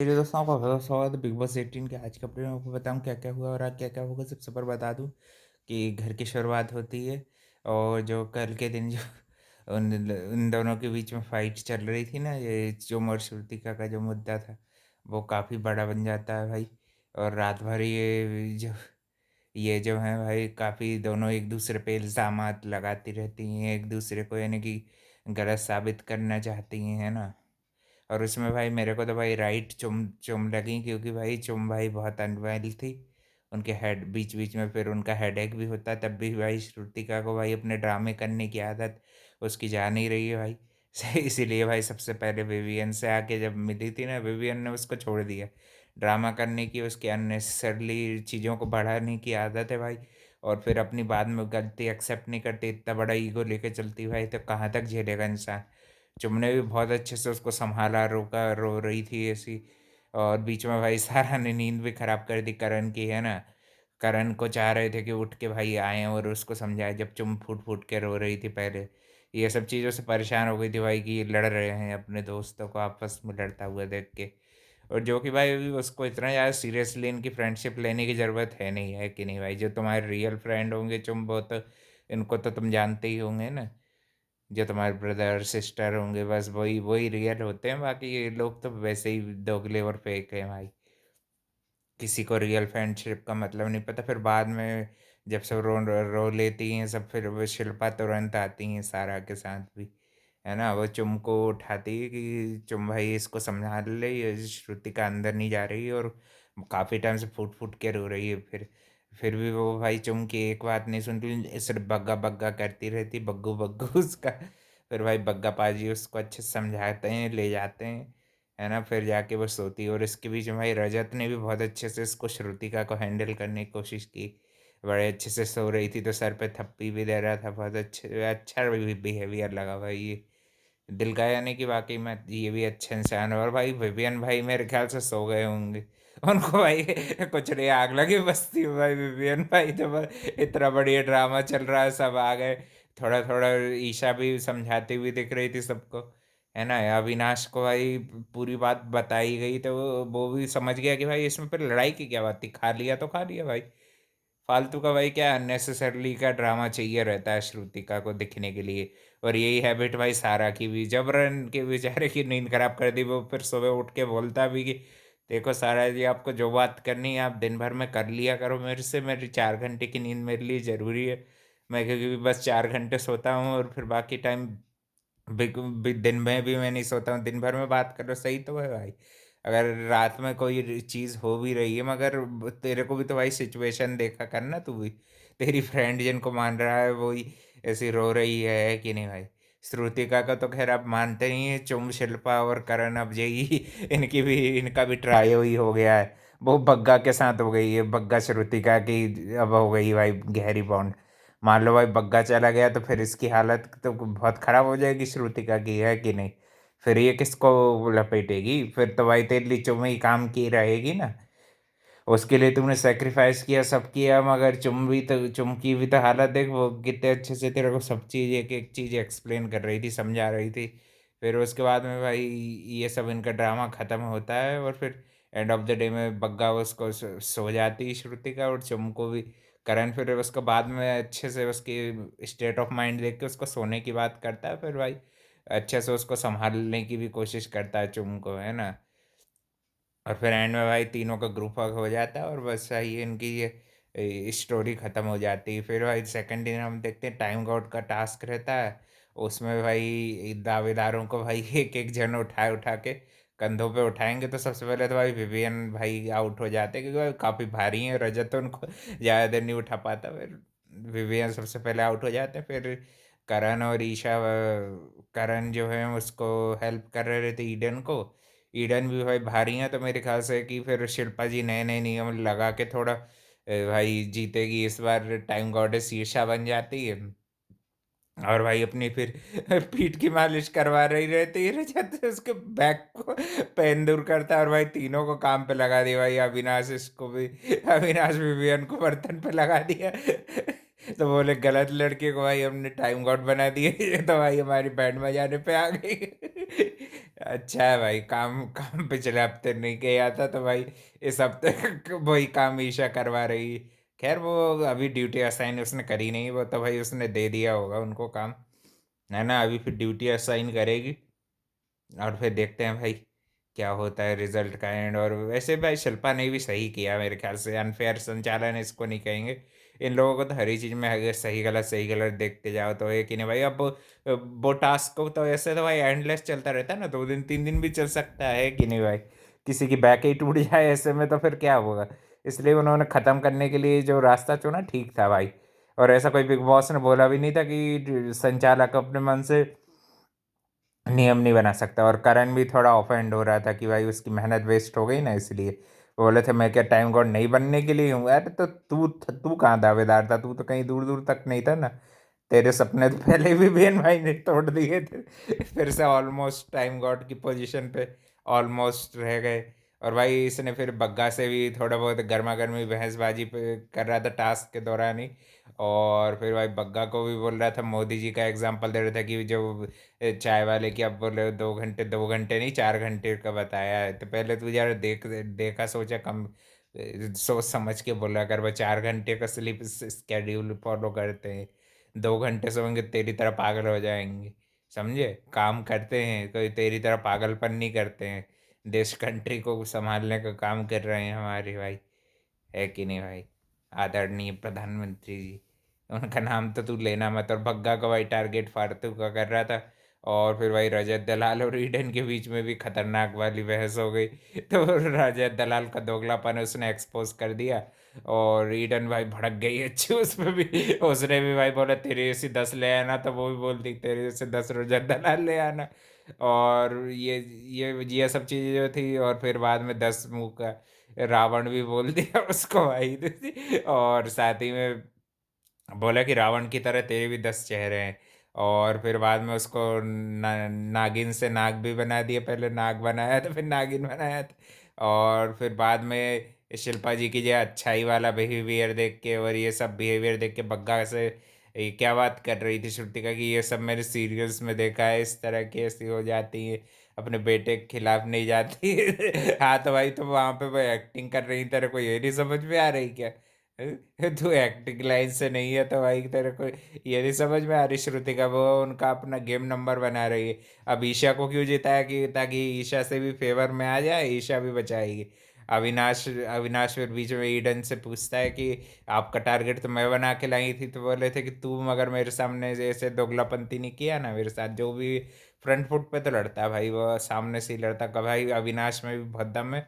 मेरे दोस्तों आपका बहुत स्वागत है बिग बॉस 18 के आज के अपडेट में। आपको बताऊं क्या क्या हुआ और आज क्या क्या होगा। सबसे पर बता दूं कि घर की शुरुआत होती है और जो कल के दिन जो उन दोनों के बीच में फाइट चल रही थी ना, ये चुम और श्रुतिका का जो मुद्दा था वो काफ़ी बड़ा बन जाता है भाई। और रात भर ये जो है भाई, काफ़ी दोनों एक दूसरे पे इल्ज़ामात लगाती रहती हैं, एक दूसरे को यानी कि गलत साबित करना चाहती हैं, है ना। और उसमें भाई मेरे को तो भाई राइट चुम चुम लगी, क्योंकि भाई चुम भाई बहुत अनवेल थी। उनके हेड बीच बीच में फिर उनका हेडेक भी होता है, तब भी भाई श्रुतिका को भाई अपने ड्रामे करने की आदत उसकी जा नहीं रही है भाई। सही, इसीलिए भाई सबसे पहले विवियन से आके जब मिली थी ना, विवियन ने उसको छोड़ दिया। ड्रामा करने की, उसकी अननेसेसरली चीज़ों को बढ़ाने की आदत है भाई। और फिर अपनी बाद में गलती एक्सेप्ट नहीं करती, इतना बड़ा ईगो लेके चलती भाई, तो कहाँ तक झेलेगा इंसान। चुमने भी बहुत अच्छे से उसको संभाला, रोका, रो रही थी ऐसी। और बीच में भाई सारा ने नींद भी खराब कर दी करण की, है ना। करण को चाह रहे थे कि उठ के भाई आए और उसको समझाए, जब चुम फूट फूट के रो रही थी पहले। ये सब चीज़ों से परेशान हो गई थी भाई कि ये लड़ रहे हैं अपने दोस्तों को आपस में लड़ता हुआ देख के। और जो कि भाई अभी उसको इतना ज़्यादा सीरियसली इनकी फ्रेंडशिप लेने की ज़रूरत है नहीं, है कि नहीं भाई। जो तुम्हारे रियल फ्रेंड होंगे चुम, वो तो इनको तो तुम जानते ही होंगे ना। जो तुम्हारे ब्रदर सिस्टर होंगे, बस वही वही रियल होते हैं, बाकी ये लोग तो वैसे ही दोगले और फेक हैं भाई। किसी को रियल फ्रेंडशिप का मतलब नहीं पता। फिर बाद में जब सब रो रो लेती हैं सब, फिर वो शिल्पा तुरंत आती हैं सारा के साथ भी, है ना। वो चुम को उठाती है कि चुम भाई इसको संभाल ले, ये श्रुतिका अंदर नहीं जा रही, और काफ़ी टाइम से फूट फूट के रो रही है। फिर भी वो भाई चुम की एक बात नहीं सुनती, सिर्फ बग्गा बग्गा करती रहती, बग्गू बग्गू उसका। फिर भाई बग्गा पाजी उसको अच्छे से समझाते हैं, ले जाते हैं, है ना। फिर जाके वो सोती है। और इसके बीच में भाई रजत ने भी बहुत अच्छे से इसको श्रुतिका को हैंडल करने की कोशिश की। बड़े अच्छे से सो रही थी तो सर पे थप्पी भी दे रहा था, बहुत अच्छे अच्छा भी बिहेवियर लगा भाई ये। दिल का यानी कि वाकई में ये भी अच्छे इंसान है। और भाई विवियन भाई मेरे ख्याल से सो गए होंगे। उनको भाई कुछ नहीं, आग लगी बस्ती में भाई। विवियन भाई तो इतना बढ़िया ड्रामा चल रहा है, सब आ गए। थोड़ा थोड़ा ईशा भी समझाती हुई दिख रही थी सबको, है ना। अविनाश को भाई पूरी बात बताई गई तो वो भी समझ गया कि भाई इसमें फिर लड़ाई की क्या बात थी, खा लिया तो खा लिया भाई। फालतू का भाई क्या अननेसेसरली का ड्रामा चाहिए रहता है श्रुतिका को दिखने के लिए। और यही हैबिट भाई सारा की भी, जबरन के बेचारे की नींद खराब कर दी। वो फिर सुबह उठ के बोलता भी कि देखो सारा जी, आपको जो बात करनी है आप दिन भर में कर लिया करो मेरे से, मेरी 4 घंटे की नींद मेरे लिए ज़रूरी है। मैं क्योंकि बस 4 घंटे सोता हूँ और फिर बाकी टाइम दिन में भी मैं नहीं सोता हूँ, दिन भर में बात करो, सही तो है भाई। अगर रात में कोई चीज़ हो भी रही है, मगर तेरे को भी तो भाई सिचुएशन देखा करना तू भी। तेरी फ्रेंड जिनको मान रहा है वही ऐसी रो रही है कि नहीं भाई। श्रुतिका का तो खैर आप मानते नहीं है, चुम शिल्पा और करण अब यही इनका भी ट्राई ही हो गया है। वो बग्गा के साथ हो गई है, बग्गा श्रुतिका की अब हो गई भाई गहरी बॉन्ड। मान लो भाई बग्गा चला गया तो फिर इसकी हालत तो बहुत खराब हो जाएगी श्रुतिका की, है कि नहीं। फिर ये किसको लपेटेगी, फिर तो भाई तेरे लिए चुम ही काम की रहेगी ना। उसके लिए तुमने सेक्रीफाइस किया, सब किया, मगर चुम की भी तो हालत देख, वो कितने अच्छे से तेरे को सब चीज़ एक एक चीज़ एक्सप्लेन कर रही थी, समझा रही थी। फिर उसके बाद में भाई ये सब इनका ड्रामा ख़त्म होता है और फिर एंड ऑफ द डे में बग्गा उसको सो जाती श्रुतिका, और चुम को भी करण फिर उसको बाद में अच्छे से उसकी स्टेट ऑफ माइंड देख के उसको सोने की बात करता है। फिर भाई अच्छे से उसको संभालने की भी कोशिश करता है चुम को, है ना। और फिर एंड में भाई तीनों का ग्रुप वर्क हो जाता है और बस यही इनकी ये स्टोरी ख़त्म हो जाती है। फिर भाई सेकंड दिन हम देखते हैं टाइम गॉड का टास्क रहता है। उसमें भाई दावेदारों को भाई एक एक जन उठा उठा के कंधों पे उठाएंगे, तो सबसे पहले तो भाई विवियन भाई आउट हो जाते हैं, क्योंकि भाई काफ़ी भारी है, रजत तो उनको ज़्यादा देर नहीं उठा पाता। फिर विवियन सबसे पहले आउट हो जाते हैं। फिर करण और ईशा करण जो है उसको हेल्प कर रहे थे ईडन को। ईडन भी भाई भारी हैं, तो मेरे ख्याल से कि फिर शिल्पा जी नए नए नियम लगा के थोड़ा भाई जीतेगी इस बार, टाइम गॉडेस शीर्षा बन जाती है। और भाई अपनी फिर पीठ की मालिश करवा रही रहती है रजत, उसके बैक को पेन दूर करता है। और भाई तीनों को काम पे लगा दिया भाई, अविनाश इसको भी, अविनाश विवियन को बर्तन पे लगा दिया। तो बोले गलत लड़के को भाई हमने टाइम गॉड बना दिया, ये तो भाई हमारी बैंड बजाने पे आ गई। अच्छा है भाई, काम काम पिछले हफ्ते नहीं किया था तो भाई इस हफ्ते वही काम ईशा करवा रही। खैर वो अभी ड्यूटी असाइन उसने करी नहीं, वो तो भाई उसने दे दिया होगा उनको काम, है ना। अभी फिर ड्यूटी असाइन करेगी और फिर देखते हैं भाई क्या होता है रिजल्ट का एंड। और वैसे भाई शिल्पा ने भी सही किया मेरे ख्याल से, अनफेयर संचालन इसको नहीं कहेंगे। इन लोगों को तो हर ही चीज़ में अगर सही गलत देखते जाओ तो है कि नहीं भाई। अब वो टास्क को तो ऐसे तो भाई एंडलेस चलता रहता है ना, 2 दिन 3 दिन भी चल सकता है कि नहीं भाई। किसी की बैक ही टूट जाए ऐसे में तो फिर क्या होगा। इसलिए उन्होंने ख़त्म करने के लिए जो रास्ता चुना ठीक था भाई। और ऐसा कोई बिग बॉस ने बोला भी नहीं था कि संचालक अपने मन से नियम नहीं बना सकता। और करण भी थोड़ा ऑफेंड हो रहा था कि भाई उसकी मेहनत वेस्ट हो गई ना, इसलिए वो बोले थे मैं क्या टाइम गॉड नहीं बनने के लिए हूँ। अरे तो तू तू कहाँ दावेदार था, तू तो कहीं दूर दूर तक नहीं था ना। तेरे सपने तो पहले भी बीएन भाई ने तोड़ दिए थे। फिर से ऑलमोस्ट टाइम गॉड की पोजीशन पे ऑलमोस्ट रह गए। और भाई इसने फिर बग्गा से भी थोड़ा बहुत गर्मा गर्मी बहसबाजी पे कर रहा था टास्क के दौरान ही। और फिर भाई बग्गा को भी बोल रहा था, मोदी जी का एग्जाम्पल दे रहा था कि जो चाय वाले की अब बोले 2 घंटे, 2 घंटे नहीं 4 घंटे का बताया है। तो पहले तू यार देखा सोचा कम सोच समझ के बोला कर। वो 4 घंटे का स्लीप स्केड्यूल फॉलो करते हैं, 2 घंटे सोएंगे तेरी तरह पागल हो जाएंगे। समझे, काम करते हैं कोई तेरी तरह पागलपन नहीं करते हैं। देश कंट्री को संभालने का काम कर रहे हैं हमारे भाई, है कि नहीं भाई। आदरणीय प्रधानमंत्री जी, उनका नाम तो तू लेना मत। और बग्गा का भाई टारगेट फालतू का कर रहा था। और फिर भाई रजत दलाल और ईडन के बीच में भी खतरनाक वाली बहस हो गई। तो रजत दलाल का दोगलापन उसने एक्सपोज कर दिया। और ईडन भाई भड़क गई अच्छी उसमें भी। उसने भी भाई बोला तेरे जैसी 10 ले आना, तो वो भी बोलती तेरे जैसे 10 रजत दलाल ले आना। और ये सब चीज़ें जो थी। और फिर बाद में 10 मुंह का रावण भी बोल दिया उसको भाई। और साथ ही में बोला कि रावण की तरह तेरे भी 10 चेहरे हैं। और फिर बाद में उसको नागिन से नाग भी बना दिया, पहले नाग बनाया था फिर नागिन बनाया था। और फिर बाद में शिल्पा जी की जो अच्छाई वाला बिहेवियर देख के और ये सब बिहेवियर देख के बग्गा से ये क्या बात कर रही थी श्रुतिका कि ये सब मैंने सीरियल्स में देखा है, इस तरह की ऐसी हो जाती है, अपने बेटे के खिलाफ नहीं जाती। हाँ तो भाई तो वहां पे वो एक्टिंग कर रही, तेरे को ये नहीं समझ में आ रही क्या? तू एक्टिंग लाइन से नहीं है तो भाई तेरे को ये नहीं समझ में आ रही श्रुतिका वो उनका अपना गेम नंबर बना रही है। अब ईशा को क्यों जिताया कि ताकि ईशा से भी फेवर में आ जाए, ईशा भी बचाएगी। अविनाश अविनाश फिर बीच में ईडन से पूछता है कि आपका टारगेट तो मैं बना के लाई थी, तो बोले थे कि तू मगर मेरे सामने जैसे दोगलापंती नहीं किया ना मेरे साथ, जो भी फ्रंट फुट पे तो लड़ता है भाई वो सामने से ही लड़ता का भाई। अविनाश में भी बहुत दम है।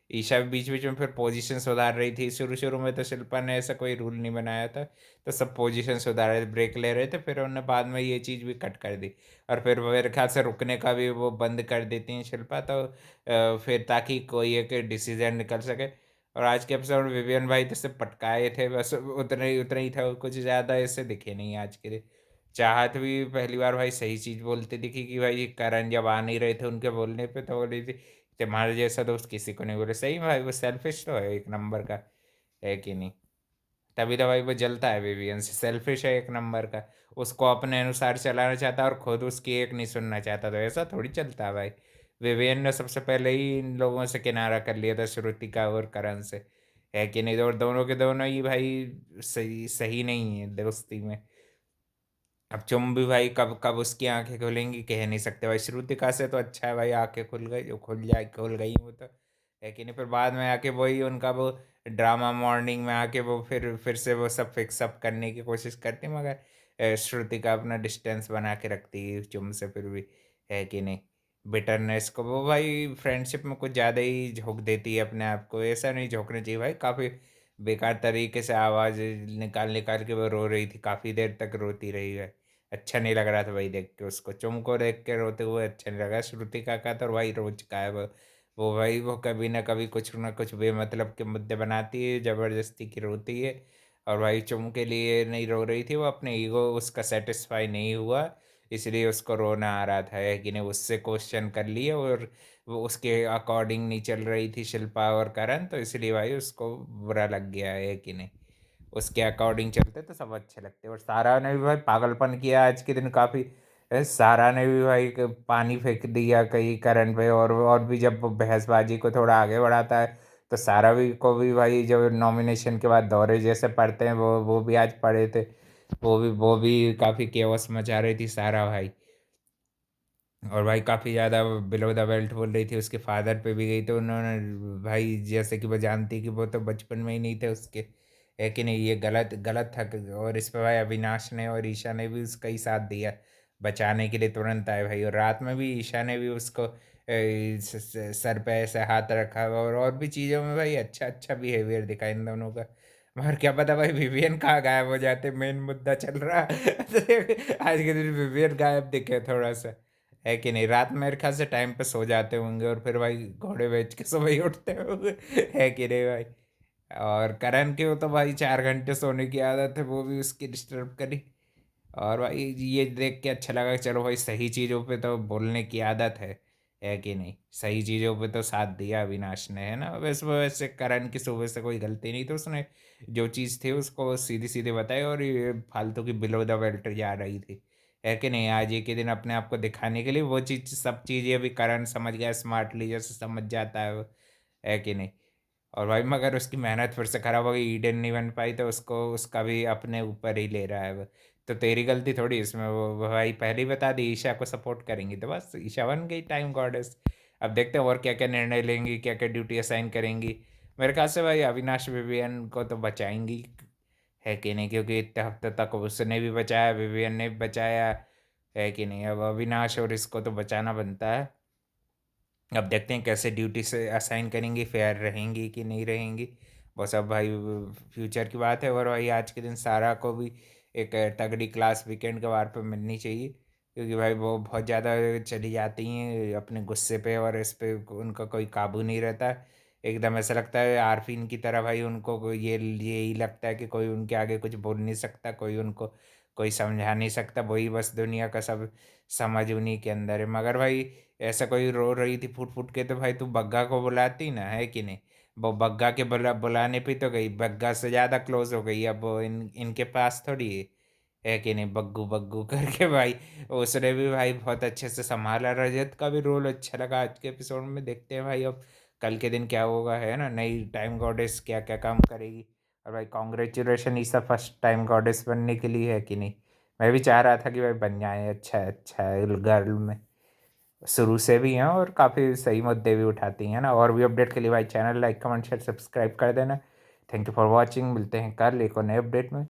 ईशा भी बीच बीच में फिर पोजीशन सुधार रही थी। शुरू शुरू में तो शिल्पा ने ऐसा कोई रूल नहीं बनाया था, तो सब पोजीशन सुधार रहे थे, ब्रेक ले रहे थे। फिर उन्होंने बाद में ये चीज़ भी कट कर दी। और फिर वो मेरे ख्याल से रुकने का भी वो बंद कर देती हैं शिल्पा, तो फिर ताकि कोई एक डिसीजन निकल सके। और आज के एपिसोड में विवियन भाई तो सिर्फ पटकाए थे बस, उतने ही था, कुछ ज़्यादा ऐसे दिखे नहीं आज के लिए। चाहत भी पहली बार भाई सही चीज़ बोलती दिखी कि भाई करण जब आ नहीं रहे थे उनके बोलने पे तो बोली थी तुम्हारे जैसा दोस्त किसी को नहीं। बोले सही में भाई वो सेल्फिश तो है एक नंबर का, है कि नहीं। तभी तो भाई वो जलता है विवियन से, सेल्फिश है एक नंबर का। उसको अपने अनुसार चलाना चाहता है और खुद उसकी एक नहीं सुनना चाहता, तो ऐसा थोड़ी चलता है भाई। विवियन ने सबसे पहले ही इन लोगों से किनारा कर लिया था, श्रुतिका और करण से, है कि नहीं। और दोनों के दोनों ही भाई सही सही नहीं है दोस्ती में। अब चुम भी भाई कब कब उसकी आंखें खुलेंगी कह नहीं सकते भाई। श्रुतिका से तो अच्छा है भाई आंखें खुल गई, जो खुल गई वो तो, है कि नहीं। फिर बाद में आके वही उनका वो ड्रामा मॉर्निंग में आके वो फिर से वो सब फिक्स अप करने की कोशिश करती, मगर श्रुतिका अपना डिस्टेंस बना के रखती है चुम से फिर भी, है कि नहीं। बिटरनेस को वो भाई फ्रेंडशिप में कुछ ज़्यादा ही झोंक देती है अपने आप को, ऐसा नहीं झोंकना चाहिए भाई। काफ़ी बेकार तरीके से आवाज़ निकाल निकाल के वो रो रही थी, काफ़ी देर तक रोती रही है। अच्छा नहीं लग रहा था भाई देख के उसको, चुम को देख के रोते हुए अच्छा नहीं लगा। श्रुतिका का तो भाई रोज का है वो भाई वो कभी ना कभी कुछ ना कुछ बेमतलब के मुद्दे बनाती है, ज़बरदस्ती की रोती है। और भाई चुम के लिए नहीं रो रही थी वो, अपने ईगो उसका सेटिस्फाई नहीं हुआ इसलिए उसको रोना आ रहा था, है कि नहीं। उससे क्वेश्चन कर लिए और वो उसके अकॉर्डिंग नहीं चल रही थी शिल्पा और करण, तो इसलिए भाई उसको बुरा लग गया, है कि नहीं। उसके अकॉर्डिंग चलते तो सब अच्छे लगते। और सारा ने भी भाई पागलपन किया आज के दिन काफ़ी, सारा ने भी भाई पानी फेंक दिया कहीं करण पे, और भी जब वो बहसबाजी को थोड़ा आगे बढ़ाता है तो सारा भी को भी भाई जो नॉमिनेशन के बाद दौरे जैसे पड़ते हैं वो भी आज पड़े थे। वो भी काफ़ी केओस मचा रही थी सारा भाई। और भाई काफ़ी ज़्यादा बिलो द बेल्ट बोल रही थी, उसके फादर पे भी गई तो उन्होंने भाई जैसे कि वो जानती कि वो तो बचपन में ही नहीं थे उसके, है कि नहीं, ये गलत गलत था। और इस पे भाई अविनाश ने और ईशा ने भी उसका ही साथ दिया, बचाने के लिए तुरंत आए भाई। और रात में भी ईशा ने भी उसको सर पे ऐसे हाथ रखा, और भी चीज़ों में भाई अच्छा अच्छा बिहेवियर दिखा इन दोनों का। मगर क्या पता भाई विवियन कहाँ गायब हो जाते, मेन मुद्दा चल रहा आज के दिन विवियन गायब दिखे थोड़ा सा, है कि नहीं। रात में मेरे ख्याल से टाइम पे सो जाते होंगे और फिर भाई घोड़े बेच के सुबह ही उठते होंगे, है कि नहीं भाई। और करण के वो तो भाई 4 घंटे सोने की आदत है, वो भी उसकी डिस्टर्ब करी। और भाई ये देख के अच्छा लगा कि चलो भाई सही चीज़ों पे तो बोलने की आदत है कि नहीं, सही चीज़ों पे तो साथ दिया अविनाश ने, है ना। वैसे वैसे करण की सुबह से कोई गलती नहीं थी, उसने जो चीज़ थी उसको सीधी सीधी बताई, और ये फालतू की बिलो द बेल्ट जा रही थी, है कि नहीं। आज एक ही दिन अपने आप को दिखाने के लिए वो चीज़, सब चीज़ें अभी करण समझ गया स्मार्टली, जैसे समझ जाता है वो, है कि नहीं। और भाई मगर उसकी मेहनत फिर से खराब हो गई, ईडन नहीं बन पाई तो उसको उसका भी अपने ऊपर ही ले रहा है वो। तो तेरी गलती थोड़ी इसमें, वो भाई पहले ही बता दी ईशा को सपोर्ट करेंगी तो बस ईशा बन गई टाइम गॉडेस। अब देखते हैं और क्या क्या निर्णय लेंगी, क्या क्या ड्यूटी असाइन करेंगी। मेरे ख्याल से भाई अविनाश विवियन को तो बचाएंगी, है कि नहीं, क्योंकि इतने हफ्ते तक उसने भी बचाया, विवियन ने भी बचाया, है कि नहीं। अब अविनाश और इसको तो बचाना बनता है। अब देखते हैं कैसे ड्यूटी से असाइन करेंगी, फेयर रहेंगी कि नहीं रहेंगी। वो सब भाई फ्यूचर की बात है। और भाई आज के दिन सारा को भी एक तगड़ी क्लास वीकेंड के वार पे मिलनी चाहिए, क्योंकि भाई वो बहुत ज़्यादा चली जाती हैं अपने गुस्से पे, और इस पे उनका कोई काबू नहीं रहता। एकदम ऐसा लगता है आरफीन की तरह भाई, उनको ये यही लगता है कि कोई उनके आगे कुछ बोल नहीं सकता, कोई उनको कोई समझा नहीं सकता, वही बस दुनिया का सब समझ उन्हीं के अंदर है। मगर भाई ऐसा कोई रो रही थी फूट फूट के तो भाई तू बग्गा को बुलाती ना, है कि नहीं। वो बग्गा के बुलाने पे तो गई, बग्गा से ज़्यादा क्लोज हो गई, अब वो इनके पास थोड़ी है कि नहीं, बग्गू बग्गू करके भाई। उसने भी भाई बहुत अच्छे से संभाला, रजत का भी रोल अच्छा लगा आज के एपिसोड में। देखते हैं भाई अब कल के दिन क्या होगा, है ना, नई टाइम गॉडेस क्या क्या काम करेगी। और भाई कॉन्ग्रेचुलेशन ईसा फर्स्ट टाइम गॉडेस बनने के लिए, है कि नहीं। मैं भी चाह रहा था कि भाई बन जाए, अच्छा है गर्ल में, शुरू से भी हैं और काफ़ी सही मुद्दे भी उठाती हैं ना। और भी अपडेट के लिए भाई channel like comment share subscribe कर देना। थैंक यू फॉर वॉचिंग, मिलते हैं कल एक और नए अपडेट में।